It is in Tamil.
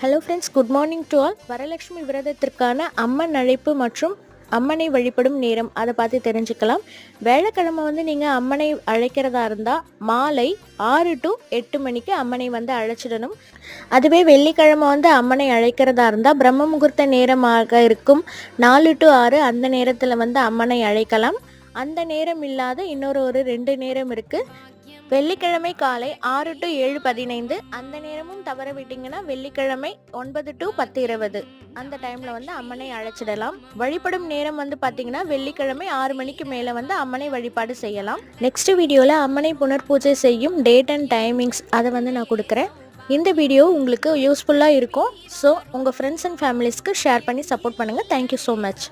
Hello friends, good morning to all. Varalakshmi விரதத்திற்கான அம்மன் அழைப்பு மற்றும் அம்மனை வழிபடும் நேரம் அதை பார்த்து தெரிஞ்சுக்கலாம். வேலைக்கிழமை நீங்கள் அம்மனை அழைக்கிறதா இருந்தால் மாலை 6 to 8 மணிக்கு அம்மனை அழைச்சிடணும். அதுவே வெள்ளிக்கிழமை அம்மனை அழைக்கிறதா இருந்தால் பிரம்ம முகூர்த்த நேரமாக இருக்கும் 4 to 6 அந்த நேரத்தில் அம்மனை அழைக்கலாம். அந்த நேரம் இல்லாத இன்னொரு 2 நேரம் இருக்குது. வெள்ளிக்கிழமை காலை 6 to 7:15 அந்த நேரமும் தவற விட்டீங்கன்னா வெள்ளிக்கிழமை 9 to 10:20 அந்த டைமில் அம்மனை அழைச்சிடலாம். வழிபடும் நேரம் பார்த்தீங்கன்னா வெள்ளிக்கிழமை 6 மணிக்கு மேலே அம்மனை வழிபாடு செய்யலாம். நெக்ஸ்ட் வீடியோவில் அம்மனை புனர்பூஜை செய்யும் டேட் அண்ட் டைமிங்ஸ் அதை நான் கொடுக்குறேன். இந்த வீடியோ உங்களுக்கு யூஸ்ஃபுல்லாக இருக்கும். ஸோ உங்கள் ஃப்ரெண்ட்ஸ் அண்ட் ஃபேமிலிஸ்க்கு ஷேர் பண்ணி சப்போர்ட் பண்ணுங்கள். Thank you so much.